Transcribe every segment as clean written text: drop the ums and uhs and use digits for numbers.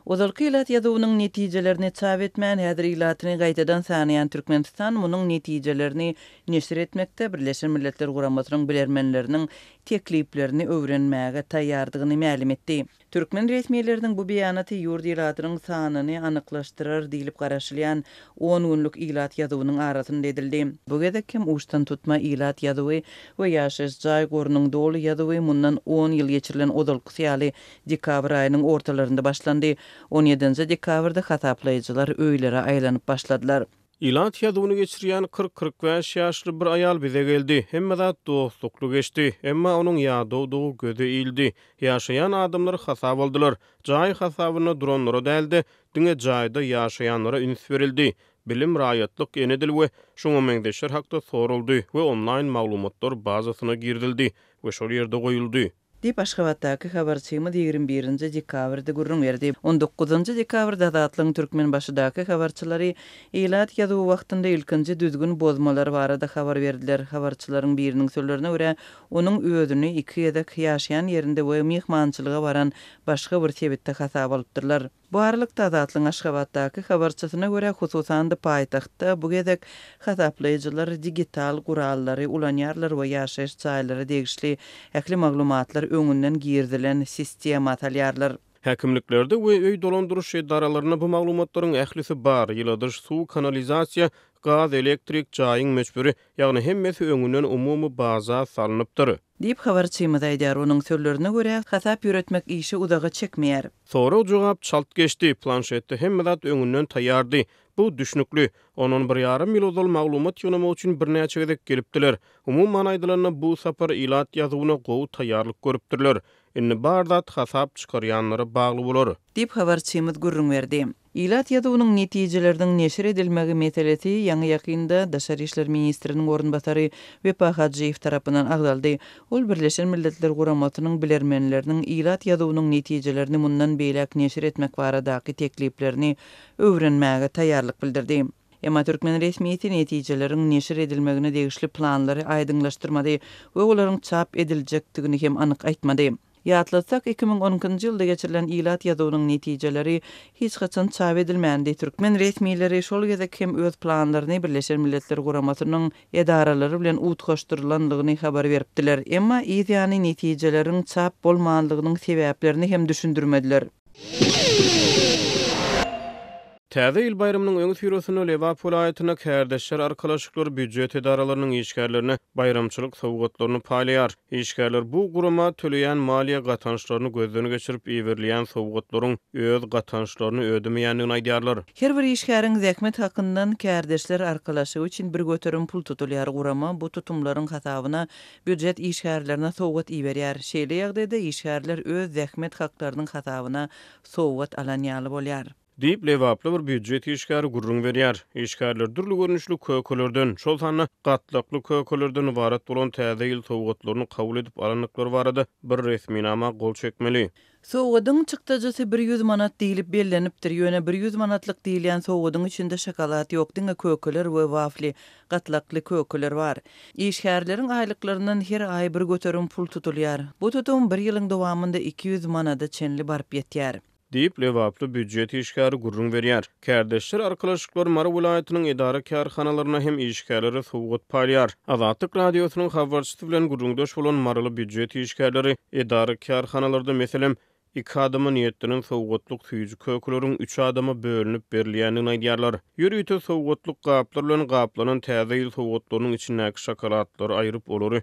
Ozalky ilat ýazywynyň netijelerini çap etmän häzir ilatyny gaýtadan sanayan Türkmenistan munyň netijelerini neşir etmekde Birleşen Milletler Guramasynyň bilermenleriniň tekliplerini öwrenmäge taýýardygyny ma'lum etdi. Türkmen resmiýetleriniň bu beýanaty ýurt ilatynyň sanyny anyklaşdyrar diýilip garaşylýan 10 günlük ilat ýazywynyň arasynda edildi. Bu gezek kim uçtan tutma ilat ýazywy we ýaşaş jaý gorunyň dolu ýazywy mundan 10 ýyl geçirilen Ozalky ýaly dekabr aýynyň ortalarynda başlandy. 17-nji dekabrda hasaplaýjylar öýlere aýlanyp başladylar. İlat ýazywyny geçirýän 40-45 ýaşly bir aýal bize geldi. Hemme zat dostlukly geçdi. Emma onuň ýadygy göze iýildi. Ýaşaýan adamlar hasap boldylar. Jaý hasabyna dronlara däldi. Diňe jaýda ýaşaýanlara üns berildi. Bilim raýatlyk enedil we şoňa meňdeşler hakda soruldy we online maglumatlar bazasyna girdildi we şol ýerde goýuldy. Dip Aşgabatdaky habarçymyz 21-nji dekabrda gurrun berdi. 19-njy dekabrda Azatlyň Türkmen başydaky habarçylary ilat ýazywy wagtynda ilkinji düzgün bozmalar barada habar berdiler. Habarçylaryň biriniň sözlerine görä, onuň özüni 2 ýedek ýaşaýan ýerinde we mehmançylyga baran başga bir sebetde hasap alypdyrlar. Bu aralykda Azatlyň Aşgabatdaky habarçysyna görä hususan da paýtagtda bu gezek hasaplaýjylar digital gurallary ulanýarlar we ýaşaýyş jaýlary degişli ähli maglumatlar öňünden girdilen sistem atalýarlar. Häkimliklerde we öý dolandyryş edaralaryna bu maglumatlaryň ählisi bar. Ýyladyr suw kanalizasiýa, gaz, elektrik, jaýyň meçburi, ýagny hemmesi öňünden umumy baza salanypdyr. Dip habarçymyz aýdar, onuň sözlerine görä hasap ýöretmek işi udaga çekmeýär. Sonra jogap çalt geçdi, planşetde hemme zat öňünden taýýardy. Bu düşnükli. Onun 1,5 ýyl ozal maglumat ýönemi üçin birnäçe gezek gelipdiler. Umumman aýdylanna bu sapar ilat ýazywyna gowy taýýarlyk görüpdirler. Inni bardat hasap çykarýanlara bagly bolar. Dip habarçymyz gurrun berdi. İlat ýazywynyň netijeleriniň neşir edilmegi meselesi ýa-ni ýakynda Daşary işler ministriniň orunbasary Wepa Hadjiýew tarapyndan agdaldy. Ol Birleşen Milletler Guramasynyň bilermenleriniň ilat ýazywynyň netijelerini mundan beýlek neşir etmek baradaky tekliplerini öwrenmäge taýýarlyk bildirdi. Emma Türkmen resmiýeti netijeleriň neşir edilmegine degişli planlary aýdyňlaşdyrmady we olaryň çap ediljekdigini hem anyk aýtmady. Ýatlatsak 2012-njy ýylda geçirilen ilat ýazywynyň netijeleri hiç gaçan çap edilmändi. Türkmen resmiýetleri şol gezek hem öz planlaryny Birleşen Milletler Guramasynyň edaralary bilen utgaşdyrylandygyny habar beripdiler. Emma ýa-ni netijeleriň çap bolmandygynyň sebäplerini hem düşündirmediler. Täze ýyl bayramynyň öňü sürüsini Lewap vilayatyna kärdeşler arkalaşyklar büdjet edaralarynyň işgärlerine bayramçylyk sowgatlaryny paýlaýar. İşgärler bu gurama töleýän maliýe gatanyşlaryny gözden geçirip iýerleýän sowgatlaryň öz gatanyşlaryny ödemeýändigini aýdýarlar. Her bir işgäriň zähmet hakyndan kärdeşler arkalaşygy üçin bir göterim pul tutulýar. Gurama bu tutumlaryň hasabyna büdjet işgärlerine sowgat iýerýär. Şeýle ýagdaýda işgärler öz zähmet haklarynyň hasabyna sowgat alanýaly bolýar. Dip Lewaply bir büdjet işgäri gurrun berýär. İşgärler durly görnüşli kökelerden, şol sanly gatlakly kökelerden ibaret bolan täze ýyl sowgatlaryny kabul edip alanyklar barada bir resminama gol çekmeli. Sowgadyň çykdajysy 100 manat diýilip bellenipdir. Ýöne 100 manatlyk diýilýän sowgadyň içinde şokolad ýok, diňe kökeler we wafli, gatlakly kökeler bar. İşgärleriň aýlyklaryndan her aý bir göterim pul tutulýar. Bu tutum 1 ýylyň dowamynda 200 manada çenli barıp ýetýär. Dip Lewaply büdjet işgäri gurrun berýär. Kärdeşler arkalaşyklar Mara vilayatynyň edara kärhanalaryna hem işgärlere sowgat paýlaýar. Azatlyk radiosynyň habarçysy bilen gurrundaş bolan Maraly büdjet işgärleri edara kärhanalarda meselem 2 adama niýetdirilen sowgatlyk süýji kökeleriň 3 adama bölünip berilýändigini aýdýarlar. Ýürüýte sowgatlyk gaplar bilen gaplanan täze ýyl sowgatlarynyň içindäki şokoladlary aýryp olary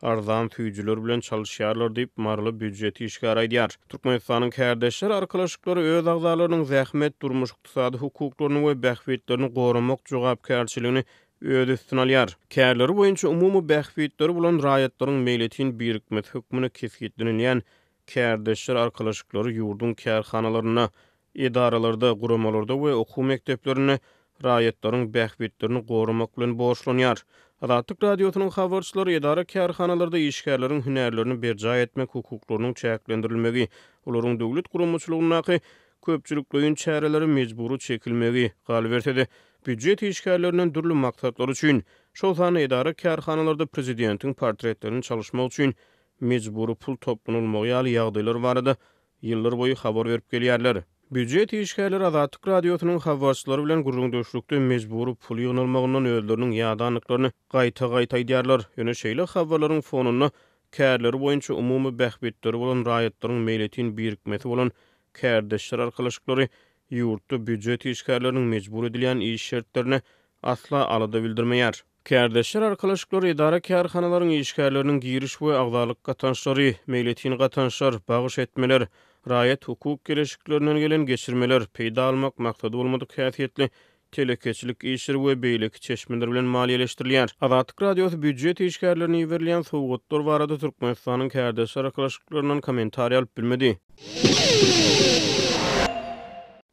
arzan tüýjüler bilen çalışýarlar diýip Maraly büdjet işgäri aýdýar. Türkmenistanyň kärdeşler arkalaşyklary öz agzalarynyň zähmet, durmuş, ykdysady hukuklaryny we bähwetlerini goramak jogapkärçiligini öz üstüne alýar. Kärleri boýunça umumy bähwetleri bolan raýatlaryň meýletin birikmesi hükmüne kesgitlenilýän kärdeşler arkalaşyklary ýurdun kärhanalaryna, edaralarda, guramalarda we okuw mekdeplerine raýatlaryň bähwetlerini goramak bilen borçlanýar. Azatlyk radiosynyň habarçylary edara kärhanalarda işgärleriň hünärlerini berja etmek hukuklarynyň çäklendirilmegi, olaryň döwlet guramaçylygyna köpçülikliň çäreleri mejburi çekilmegi gal bersede, büdjet işgärleriniň durly maksatlar üçin, şol sany edara kärhanalarda prezidentiň portretlerini çalışmak üçin mejburi pul toplanylmagy ýaly ýagdaýlar barada ýyllar boýu habar berip gelýärler. Büdjet işgärleri Azatlyk radiosynyň habarçylary bilen gurrundaşlykda mejburi pul ýynalmagyndan özleriniň ýadanlyklaryny gaýta-gaýta aýdýarlar. Ýöne şeýle habarlaryň fonuny kärleri boýunça umumy bähbetleri bolan raýatlaryň meýletin birikmesi bolan kärdeşler arkalaşyklary ýurtda büdjet işgärleriniň mejbur edilýän iş şertlerini asla alada bildirmeýär. Kärdeşler arkalaşyklary idara kärhanalaryň işgärleriniň giriş we agdalyk gatanşlary, meýletin gatanşlar, bagyş etmeler, raýat hukuk gereşiklerinden gelen geçirmeler peýda almak maksady bolmadyk häsiýetli telekeçilik işleri we beýleki çeşmeler bilen maliýeleşdirilýär. Azatlyk radiosy büdjet işgärlerine berilýän sowgatlar barada Türkmenistanyň kärdeşler arkalaşyklarynyň kommentary alyp bilmedi.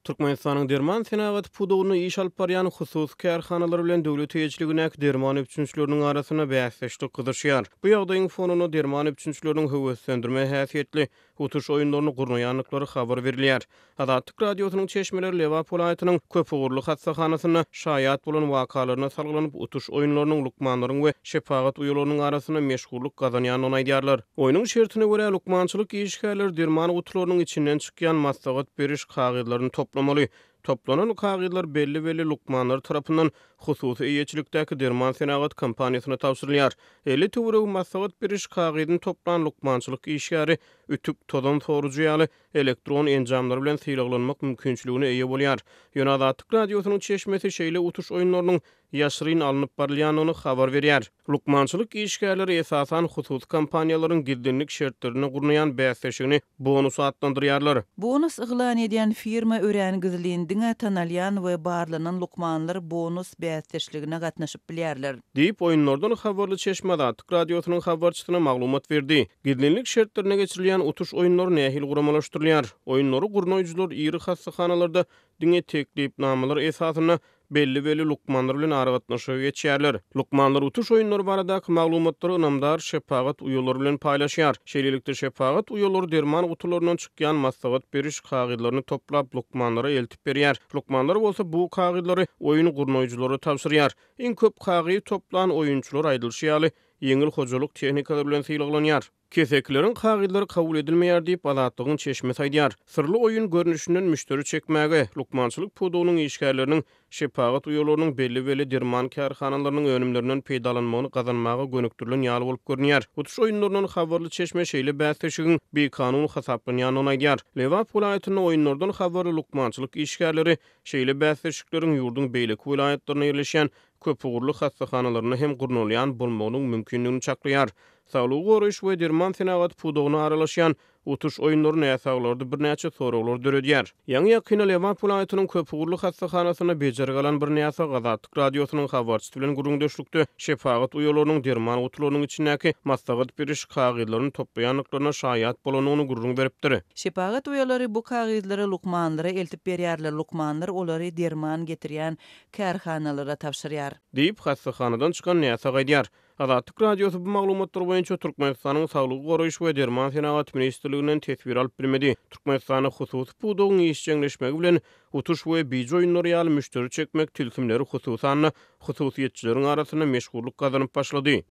Türkmenistanyň derman senagat pudugyny iş alyp barýan hususy kärhanalary bilen döwlet eýetçiligine derman öpçünçleriniň arasyna bäsleşdik gyzyrşýar. Bu ýagdaýyň fonuny derman öpçünçleriniň höwetlendirme häsiýetli utuş oýunlaryny gurnaýanlyklary habar berilýär. Azatlyk radiosynyň çeşmeleri Lewap welaýatynyň Köpügurly hassahanasyna şaýat bolan wakalaryna salgylanyp utuş oýunlarynyň lukmanlaryň we şepagat uýalarynyň arasyna meşgullyk gazanýanyny aýdýarlar. Oýunyň şertine görä lukmançylyk işgärleri derman utularynyň içinden çykýan maslahat beriş kagydlaryny toplamaly. Toplanan kagydlar belli lukmanlar tarapyndan hususy eýetçilikdäki derman senagat kompaniýasyna tapşyrylýar. 50 töwereg maslahat beriş kagydyny toplanan lukmançylyk işgäri ütük tozan sorucu ýaly elektron enjamlar bilen syýraglanmak mümkinçiligine eýe bolýar. Ýöne Azatlyk radiosynyň çeşmesi şeýle utuş oýunlarynyň ýaşyryn alınıp barylýanyny habar berýär. Lukmançylyk işgärleri esasan hususy kompaniýalaryň gildenlik şertlerini gurnaýan bäsleşigini bonus adlandyrýarlar. Bonus yglan edýän firma öräňgizliğindiňe tanalýan we barlanan lukmanlar bonus bäsleşligine gatnaşyp bilýärler. Diýip oýunlardan habarly çeşme Azatlyk radiosynyň habarçysyna maglumat berdi. Gildenlik şertlerine geçirilýän utuş oýunlary nähil guramalaşdyrylýar. Oýunlary gurnaýjylar iri hassahanalarda diňe teklipnamalar esasyna belli lukmanlar bilen aragatnaşyp geçýärler. Lukmanlar utuş oýunlary baradaky maglumatlary ynamdar şepagat uýalary bilen paýlaşýar. Şeýlelikde şepagat uýalary derman utularynyň çykýan maslahat beriş kagydlaryny toplap lukmanlara eltip berýär. Lukmanlar bolsa bu kagydlary oýun gurnaýjylara tapşyrýar. Iň köp kagydy toplan oýunçular aýdylşýaly ýeňil hojalyk tehnikalary bilen syýlaglanýar. Keseklerin kagydlary kabul edilmeýär diýip Azatlygyň çeşmesi aýdýar. Sırly oýun görnüşinden müşteri çekmäge, lukmançylyk pudugynyň işgärleriniň şepagat uýalarynyň belli derman kärhanalarynyň önümlerinden peýdalanmagyny gazanmaga gönüktirilen ýaly bolup görünýär. Utuş oýunlarynyň habarly çeşme şeýle bäsleşigiň bir kanun hasaplanýanyny aýdýar. Lewap welaýatynyň oýunlardan habarly lukmançylyk işgärleri şeýle bäsleşikleriň ýurdun beýleki welaýatlaryna ýerleşýän Köpügurly hassahanalarına hem gurnolyan bulmagynyň mümkinligini çaklaýar. Saglygy goraýyş we derman senagat pudugyna aralaşýan utuş oýunlaryny äsaglarda birnäçe soraglar döredýär. Ýa-ni ýakyny Lewap welaýatynyň Köpügurly hassahanasyna bejer galan birnäçe Azatlyk radiosynyň habarçysy bilen gurrundaşlykda şepagat uýalarynyň derman utularynyň içindäki maslahat beriş kagydlaryny toplaýanlyklaryna şaýat bolanyny gurrun beripdir. Şepagat uýalary bu kagydlary lukmanlara eltip berýärler. Lukmanlar olary derman getirýän kärhanalara tapşyrýar. Diýip hassahanadan çykan näse gaýdýar. Azatlyk radiosy bu maglumatlar boýunça Türkmenistanyň saglygy goraýyş we derman senagat ministrliginden tesbir alyp bilmedi. Türkmenistanyň hususy pudugyny işçileşmegi bilen utuş we bijo oýunlary ýaly müşteri çekmek tilsimleri hususanna hususiýetçileriň arasyna meşgullyk gazanyp başlady.